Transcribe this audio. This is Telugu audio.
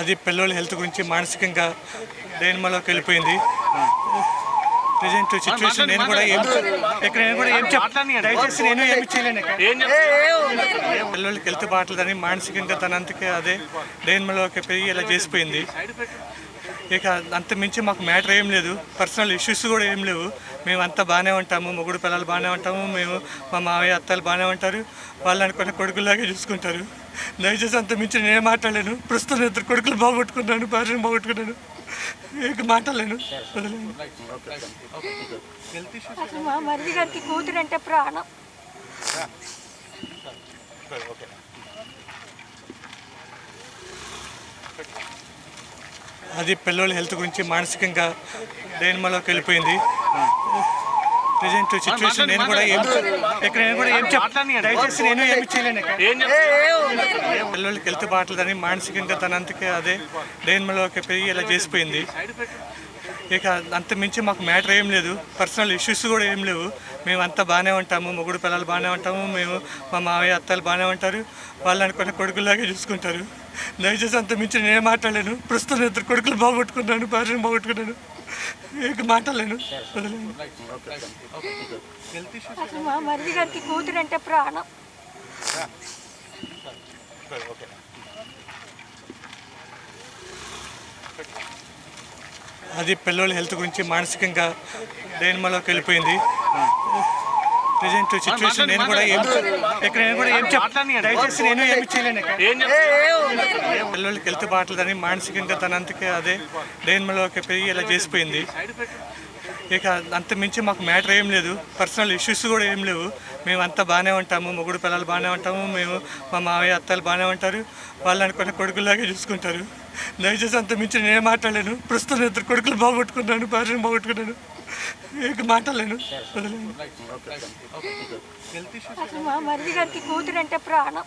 అది పిల్లల హెల్త్ గురించి మానసికంగా డైనమాలోకి వెళ్ళిపోయింది. ప్రజెంట్ సిచ్యువేషన్ నేను కూడా ఏం దయచేసి నేను ఏమి చేయలేను. పిల్లలకి హెల్త్ బాగలేదని మానసికంగా తనంతకే అదే డైనమాలోకి పెరిగి ఇలా చేసిపోయింది. ఇక అంత మించి మాకు మ్యాటర్ ఏం లేదు, పర్సనల్ ఇష్యూస్ కూడా ఏం లేవు. మేము అంతా బాగానే ఉంటాము, మొగుడు పిల్లలు బాగానే ఉంటాము, మేము మా మావయ్య అత్తలు బాగానే ఉంటారు, వాళ్ళు అనుకున్న కొడుకులాగే చూసుకుంటారు. దయచేసి అంత మించి నేనే మాట్లాడలేను. ప్రస్తుతం 2 కొడుకులు బాగొట్టుకున్నాను, భార్యను బాగొట్టుకున్నాను, ఇక మాట్లాడలేను. అసలు మా మరిది గారికి కూతురు అంటే ప్రాణం. అది పిల్లల హెల్త్ గురించి మానసికంగా డైనమాలోకి వెళ్ళిపోయింది. ప్రజెంట్ సిచ్యువేషన్ నేను కూడా ఏం దయచేసి నేను ఏమి చేయలేను. పిల్లలకి హెల్త్ బాగలేదని మానసికంగా తనంతకే అదే డైనమాలోకి పెరిగి ఇలా చేసిపోయింది. ఇక అంత మించి మాకు మ్యాటర్ ఏం లేదు, పర్సనల్ ఇష్యూస్ కూడా ఏం లేవు. మేము అంతా బాగానే ఉంటాము, మొగుడు పిల్లలు బాగానే ఉంటాము, మేము మా మావయ్య అత్తలు బాగానే ఉంటారు, వాళ్ళు అనుకున్న కొడుకులాగే చూసుకుంటారు. దయచేసి అంత మించి నేనే మాట్లాడలేను. ప్రస్తుతం 2 కొడుకులు బాగొట్టుకున్నాను, భార్యను బాగొట్టుకున్నాను, ఇక మాట్లాడలేను. అసలు మా మరిది గారికి కూతురు అంటే ప్రాణం. అది పిల్లల హెల్త్ గురించి మానసికంగా డైనమాలోకి వెళ్ళిపోయింది. ప్రజెంట్ సిచ్యువేషన్ నేను కూడా ఏం దయచేసి నేను ఏమి చేయలేను. పిల్లలకి హెల్త్ బాగలేదని మానసికంగా అదే డైనమాలోకి పెరిగి ఇలా చేసిపోయింది. ఇక అంత మించి మాకు మ్యాటర్ ఏం లేదు, పర్సనల్ ఇష్యూస్ కూడా ఏం లేవు. మేము అంతా బాగానే ఉంటాము, మొగుడు పిల్లలు బాగానే ఉంటాము, మేము మా మావయ్య అత్తలు బాగానే ఉంటారు, వాళ్ళు అనుకున్న కొడుకులాగే చూసుకుంటారు. దయచేసి అంత మించి నేనే మాట్లాడలేను. ప్రస్తుతం 2 కొడుకులు బాగొట్టుకున్నాను, భార్యను బాగొట్టుకున్నాను, ఇక మాట్లాడలేను. అది పిల్లల హెల్త్ గురించి మానసికంగా డైనమాలోకి వెళ్ళిపోయింది. ప్రజెంట్ సిచ్యువేషన్ నేను కూడా ఏం దయచేసి నేను ఏమి చేయలేను. పిల్లలకి హెల్త్ బాగలేదని మానసికంగా తనంతకే అదే డైనమాలోకి పెరిగి ఇలా చేసిపోయింది. ఇక అంత మించి మాకు మ్యాటర్ ఏం లేదు, పర్సనల్ ఇష్యూస్ కూడా ఏం లేవు. మేము అంతా బాగానే ఉంటాము, మొగుడు పిల్లలు బాగానే ఉంటాము, మేము మా మావయ్య అత్తలు బాగానే ఉంటారు, వాళ్ళు అనుకున్న కొడుకులాగే చూసుకుంటారు. దయచేసి అంత మించి నేనే మాట్లాడలేను. ప్రస్తుతం 2 కొడుకులు బాగొట్టుకున్నాను, భార్యను బాగొట్టుకున్నాను, ఇక మాట్లాడలేను. అసలు మా మరిది గారికి కూతురు అంటే ప్రాణం.